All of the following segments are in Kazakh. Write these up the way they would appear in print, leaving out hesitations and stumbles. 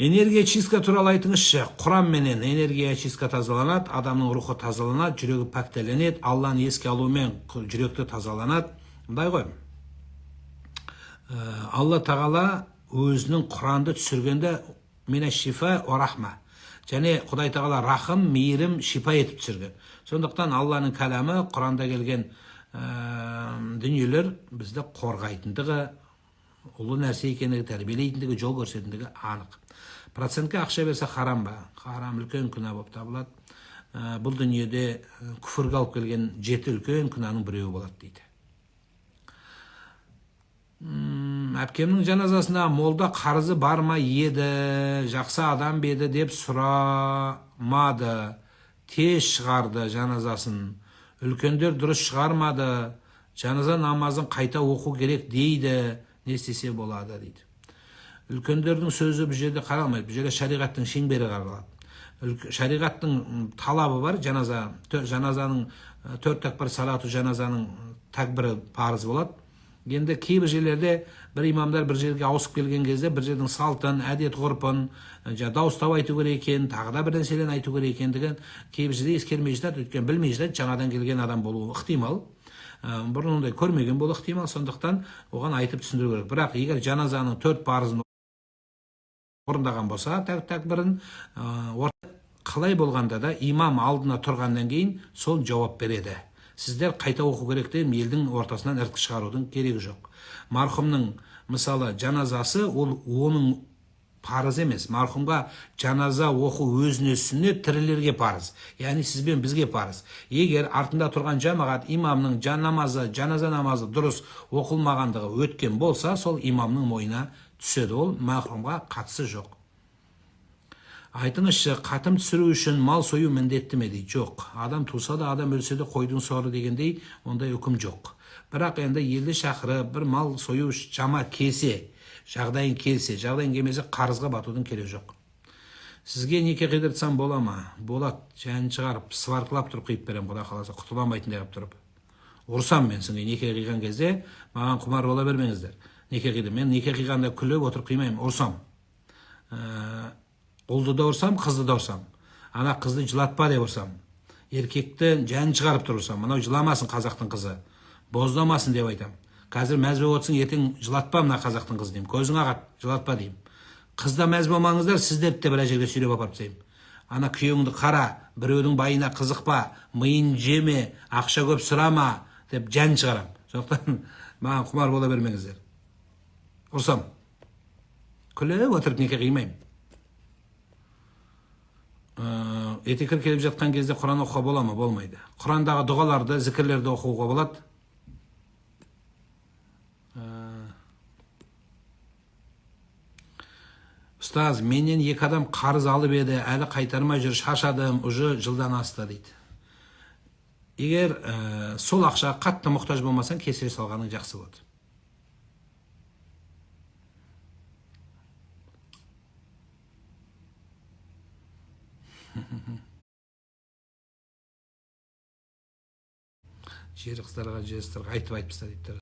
Энергия чистка туралы айтыңызшы. Құран менен энергия чистка тазаланат, адамның рухы тазаланат, жүрегі пәктеленет, Алланы еске алумен жүректі тазаланат. Мындай ғой. Алла тағала өзінің Құранды түсіргенде мина шифа ва рахма. Және Құдай тағала рахым, мейірім, шипа етіп түсірген. Сондықтан Алланың кәламы Құранда келген дүниелер бізді қорғайтындығы, ұлы нәрсе екендігі, тәрбиелейтіндігі, жол көрсететіндігі анық. Процентке ақша берсе харам ба? Харам үлкен күнә болып табылады. Бұл дүниеде күфірге алып келген 7 үлкен күнәнің біреуі болады дейді. Әпкемнің жаназасында молда қарызы бар ма еді, жақсы адам беді деп сұрамады, тез шығарды жаназасын. Үлкендер дұрыс шығармады, жаназа намазын қайта оқу керек дейді, не істесе болады дейді. Үлкендердің сөзі бұл жерде қаралмайды, бұл жерде шариғаттың шеңбері қаралады. Шариғаттың талабы бар, жаназаның 4 такбір салату жаназаның такбірі парыз болады. Енді кейбір жерлерде бір имамдар бір жерге ауысып келген кезде бір жердің салтын, әдет ғұрпын, дауыстап айту керек екен, тағы да бір нәрселерін айту керек екендігін кейбір жерде ескермей жатады, өйткені білмей жатады, жаңадан келген адам болуы ықтимал. Бұрын ондай көрмеген болуы ықтимал, сондықтан оған айтып түсіндіру керек. Бірақ егер жаназаның 4 парызын орындаған болса, такбірін қалай болғанда да имам алдына тұрғаннан кейін сол жауап береді. Сіздер қайта оқу керек деп елдің ортасынан іріткі шығарудың керегі жоқ. Марқұмның мысалы жаназасы ол оның парыз емес. Марқұмға жаназа оқу өзіне сүннет, тірілерге парыз. Яғни сізбен бізге парыз. Егер артында тұрған жамағат имамның жаназа намазы дұрыс оқылмағандығы өткен болса, сол имамның мойнына түседі. Ол марқұмға қатысы жоқ. Айтыңызшы, қатым түсіру үшін мал сою міндетті ме дейді? Жоқ. Адам туса да, адам өлсе де қойдың соры дегендей, ондай үкім жоқ. Бірақ енді елді шақырып бір мал сою жама келсе, жағдайын келмесе қарызға батудың керегі жоқ. Сізге неке қидыртсам бола ма? Болады. Жәнін шығарып, сварқылап тұрып қиып берем, Құда қаласа, құтыламайтындай қылып тұрып. Ұрсам мен сізге неке қиған кезде, маған құмар бола бермеңіздер. Неке қиды. Мен неке қиғанда күліп отырып қимаймын, ұрсам. Ұлды да ұрсам, қызды да ұрсам. Ана қызды жылатпа деп ұрсам. Еркекті жәнін шығарып тұр ұрсам. Мынау жыламасын қазақтың қызы. Боздамасын деп айтам. Қазір мәз болып отырсың, ертең жылатпа мына қазақтың қызы деймін. Көзің ағат, жылатпа деймін. Қызда мәз болмаңыздар, сіздерді де бір жерге сүйреп апарып тастаймын. Ана күйеуіңді қара, біреудің байына қызықпа, миын жеме, ақша көп сұрама деп жән шығарам. Сондықтан маған құмар бола бермеңіздер. Ұрсам. Күліп отырып неке қимаймын. Етекер келіп жатқан кезде Құран оқуға бола ма? Болмайды. Құрандағы дұғаларды, зікірлерді оқуға болады. Ұстаз, менен 2 адам қарыз алып еді, әлі қайтармай жүр, шаршадым, уже жылдан асты дейді. Егер сол ақша қатты мұқтаж болмасаң, кесіре салғаның жақсы болады. Жері қыздарға, жезістарға айтып айтпыста дейді.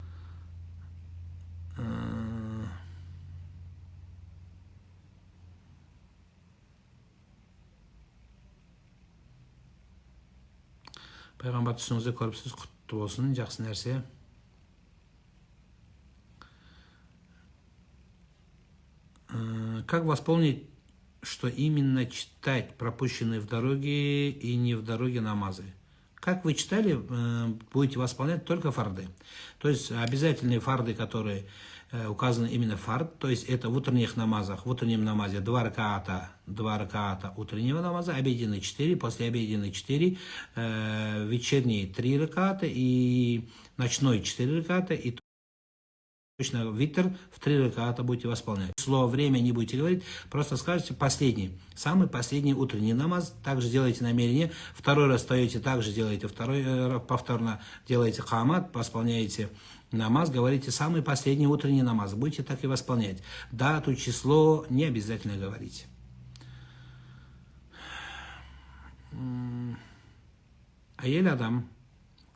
Пайғамбар түсіңізде көріпсіз, құтты болсын, жақсы нәрсе. Как восполнить, что именно читать пропущенные в дороге и не в дороге намазы? Как вы читали, будете восполнять только фарды. То есть обязательные фарды, которые указаны именно фард, то есть это в утренних намазах, в утреннем намазе 2 ракаата утреннего намаза, обеденный 4, послеобеденный 4, вечерний 3 ракаата и ночной 4 ракаата, и точно витр в 3 ракаата будете восполнять. Слово время не будете говорить, просто скажете последний, самый последний утренний намаз, также делайте намерение, второй раз встаете, также делаете повторно делаете камат, восполняете намаз, говорите самый последний утренний намаз, будете так и восполнять. Дату, число не обязательно говорить. Әйел адам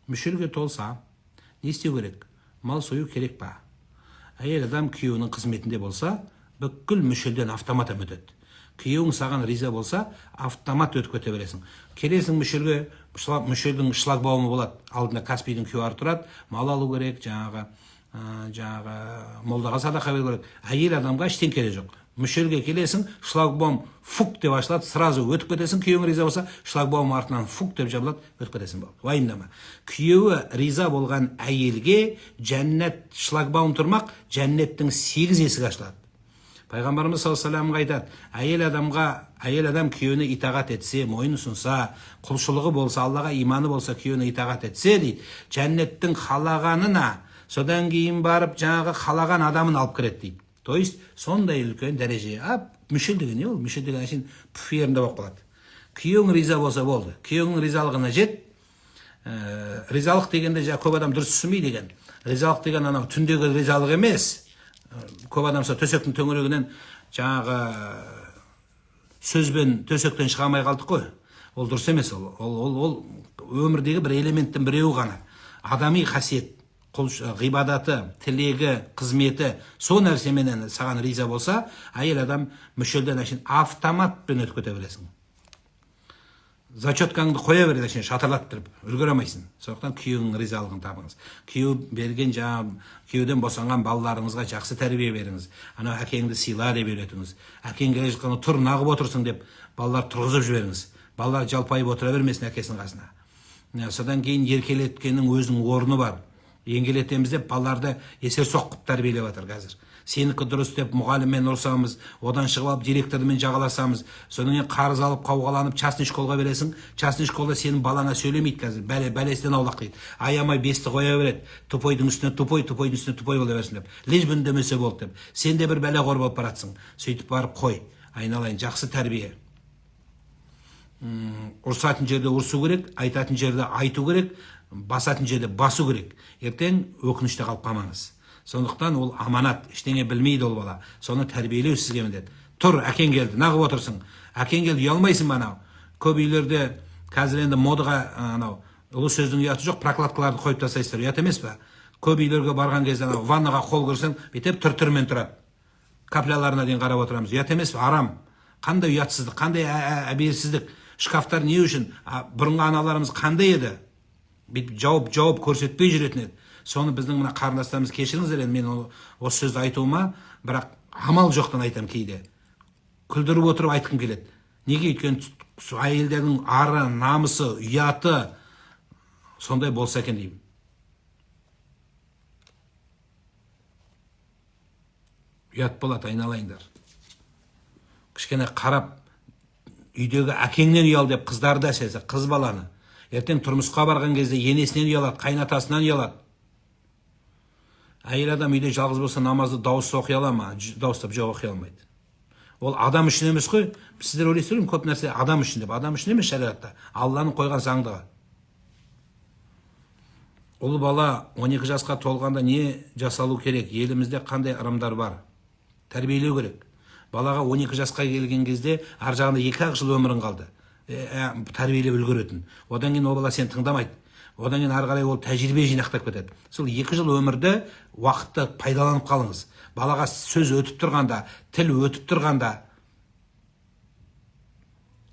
мүшірге толса, не істеу керек? Мал сою керек па? Әйел адам күйеуінің қызметінде болса, бүкіл мүшірден автоматом өтеді. Күйеуің саған риза болса, автомат өтіп кете бересің. Келесің мүшелге, мүшелдің шлагбаумы болады. Алдында Каспийдің QR тұрады. Мал алу керек, жаңағы молдаға садақа беру керек. Әйел адамға ештеңе керек жоқ. Мүшелге келесің, шлагбаум фук деп ашылады, сразу өтіп кетесің. Күйеуің риза болса, шлагбаум артынан фук деп жабылады, өтіп кетесің. Уайымдама. Күйеуі риза болған әйелге жәннат шлагбаум тұрмақ, жәннаттың 8 есігі ашылады. Пайғамбарымыз саллаллаху алейхи айтады, әйел адам күйеуіне итағат етсе, мойын ұсынса, құлшылығы болса, Аллаға иманы болса, күйеуіне итағат етсе дейді, жәннаттың қалағанына, содан кейін барып жаңағы қалаған адамын алып кіреді дейді. То есть сондай үлкен дәреже. Мүшел деген не ол? Мүшел деген әшейін пүферінде болып қалады. Күйеуің риза болса болды. Күйеуіңнің ризалығына жет. Ризалық дегенде көп адам дұрыс түсінбейді деген. Ризалық деген анау түндегі ризалық емес. Көп адамса төсектің төңірегінен жаңағы сөзбен төсектен шыға алмай қалдық қой. Ол дұрыс емес. Ол өмірдегі бір элементтің біреуі ғана. Адами қасиет, ғибадаты, тілегі, қызметі, сол нәрсеменен саған риза болса, әйел адам мүшелден әшейін автоматпен өтіп кете бересің. Зачеткаңды қоя береді, әшейін шатырлаттырып, үлгере алмайсың. Сондықтан күйеуіңнің ризалығын табыңыз. Күйеу берген күйеуден босанған балаларыңызға жақсы тәрбие беріңіз. Анау әкеңді сыйла деп үйретіңіз. Әкең келе жатқанда тұр, нағып отырсың деп балалар тұрғызып жіберіңіз. Балалар жалпайып отыра бермесін әкесінің қасына. Содан кейін еркелеткеннің өзінің орны бар. Еңгелетеміз деп балаларды есер соққып тәрбиелеп жатыр қазір. Сенікі дұрыс деп мұғаліммен ұрсамыз, одан шығып алып директормен жағаласамыз, содан кейін қарыз алып қауғаланып частный школға бересің. Частный школда сенің балаңа сөйлемейді қазір, бәлесінен аулақ дейді. Аямай бесті қоя береді. Тупойдың үстіне тупой, тупойдың үстіне тупой бола берсін деп. Лишь бы үндемесе болды деп. Сен де бір бәлеқор болып баратсың. Сөйтіп барып қой, айналайын, жақсы тәрбие. Ұрсатын жерде ұрсу керек, айтатын жерде айту керек, басатын жерде басу керек. Ертең өкініште қалып қалмаңыз. Сондықтан ол аманат, ештеңе білмейді ол бала. Соны тәрбиелеу сізге міндет. Тұр, әкең келді, нағып отырсың. Әкең келді, ұялмайсың ба анау? Көп үйлерде қазір енді модыға анау ұлы сөздің ұяты жоқ, прокладкаларды қойып тастайсыздар, ұят емес па? Көп үйлерге барған кезде анау ваннаға қол кірсең, бүйтіп түр-түрмен тұрады. Капляларына дейін қарап отырамыз. Ұят емес па? Арам. Қандай ұятсыздық, қандай әберсіздік. Шкафтар не үшін? Бұрынғы аналарымыз қандай еді? Жауап көрсетпей жүретін еді. Соны біздің мына қарындастарымыз кешіріңіздер, мен осы сөзді айтуыма, бірақ амал жоқтан айтам кейде. Күлдіріп отырып айтқым келеді. Неге? Өйткені әйелдердің ары, намысы, ұяты сондай болса екен деймін. Ұят болады, айналайындар. Кішкене қарап, үйдегі әкеңнен ұял деп қыздарды әсіресе, қыз баланы. Ертең тұрмысқа барған кезде енесінен ұялады, қайнатасынан ұялады. Әйел адам үйде жалғыз болса намазды дауыс оқи ала ма? Дауыстап жоқ оқи алмайды. Ол адам үшін емес қой. Сіздер ойлайсыздар көп нәрсе адам үшін деп. Адам үшін емес шариғатта. Алланың қойған заңдығы. Ұл бала 12 жасқа толғанда не жасалу керек? Елімізде қандай ырымдар бар? Тәрбиелеу керек. Балаға 12 жасқа келген кезде ар жағында 2 жыл өмірің қалды. Тәрбиелеп үлгеретін. Одан кейін ол бала сені тыңдамайды. Одан кейін ары қарай ол тәжірибе жинақтап кетеді. Сол 2 жыл өмірді уақытты пайдаланып қалыңыз. Балаға сөз өтіп тұрғанда, тіл өтіп тұрғанда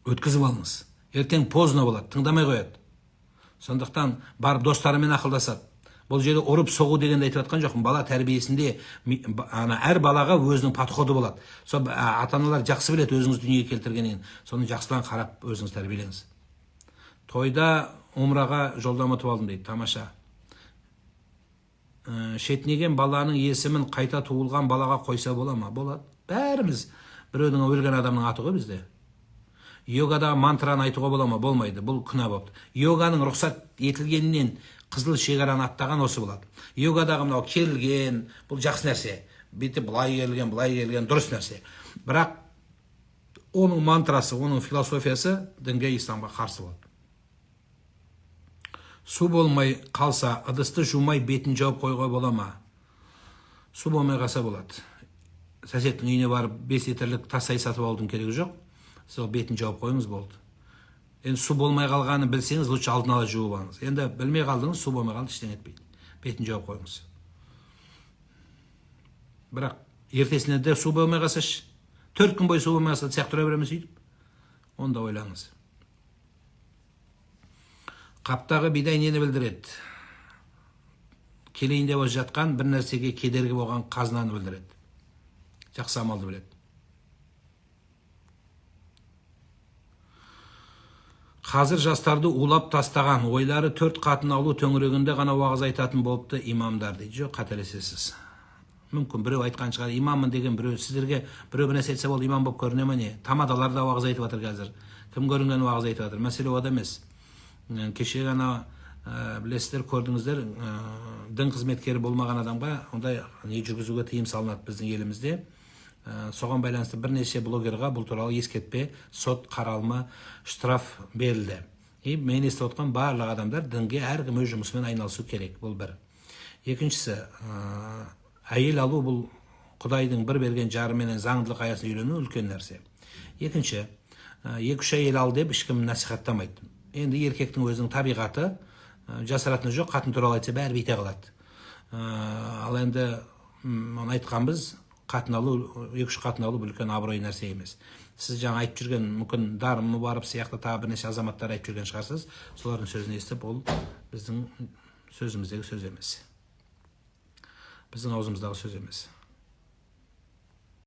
өткізіп алыңыз. Ертең поздно болады, тыңдамай қояды. Сондықтан барып достарымен ақылдасады. Бұл жерде ұрып соғу дегенді айтып жатқан жоқпын. Бала тәрбиесінде әр балаға өзінің подходы болады. Сол ата-аналар жақсы біледі өзіңіз дүниеге келтіргеннен. Соны жақсылан қарап өзіңіз тәрбиелеңіз. Тойда умраға жолдама ұтып алдым дейді. Тамаша. Шетінеген баланың есімін қайта туылған балаға қойса бола ма? Болады. Бәріміз біреудің өлген адамның аты ғой бізде. Йогадағы мантраны айтуға бола ма? Болмайды. Бұл күнә болды. Йоганың рұқсат етілгенінен қызыл шекараны аттаған осы болады. Йогадағы мынау келген, бұл жақсы нәрсе. Беті былай келген, дұрыс нәрсе. Бірақ оның мантрасы, оның философиясы дінге, исламға қарсы болады. Су болмай қалса, ыдысты жумай бетін жауып қойға бола ма? Су болмай қалса болады. Сәсеттің үйіне барып 5 литрлік тастай сатып алудың керегі жоқ. Сол бетін жауып қойыңыз болды. Енді су болмай қалғаны білсеңіз, лучше алдын ала жуып алыңыз. Енді білмей қалдыңыз, су болмай қалды, ештеңе етпейді. Бетін жауып қойыңыз. Бірақ ертесіне де су болмай қалса, 4 күн бойы су болмаса цех тұра береміз сөйтіп. Онда ойлаңыз. Қаптағы бидай нені білдіреді? Келейінде өз жатқан бір нәрсеге кедергі болған қазынаны білдіреді. Жақсы амалды біледі. Қазір жастарды улап тастаған, ойлары 4 қатын алу төңірегінде ғана уағыз айтатын болыпты имамдар дейді. Жоқ, қателесесіз. Мүмкін біреу айтқан шығар, имаммын деген біреу, сіздерге біреу бір нәрсе айтса болды, имам болып көріне ме не? Тамадалар да уағыз айтып жатыр қазір. Кім көрінген уағыз айтып жатыр? Мәселе ода емес. Кеше ғана білесіздер, көрдіңіздер, дін қызметкері болмаған адамға ондай не жүргізуге тыйым салынады біздің елімізде. Соған байланысты бірнеше блогерға бұл туралы ескертпе, сот қаралма, штраф берілді. Мен естіп отқан барлық адамдар дінге әркім өз жұмысымен айналысу керек, бұл бір. Екіншісі, әйел алу бұл Құдайдың бір берген жарыменен заңдылық аясында үйрену үлкен нәрсе. Екінші, 2-3 әйел ал деп ешкім насихаттамайды. Енді еркектің өзінің табиғаты, жасыратыны жоқ, қатын туралы айтса бәрі бейте қалады. Ал енді оны айтқанбыз, қатын алу, 2-3 қатын алу үлкен абырой нәрсе емес. Сіз жаңа айтып жүрген, мүмкін Дарым Мұбарып сияқты тағы бірнеше азаматтар айтып жүрген шығарсыз, солардың сөзін естіп, ол біздің сөзіміздегі сөз емес. Біздің аузымыздағы сөз емес.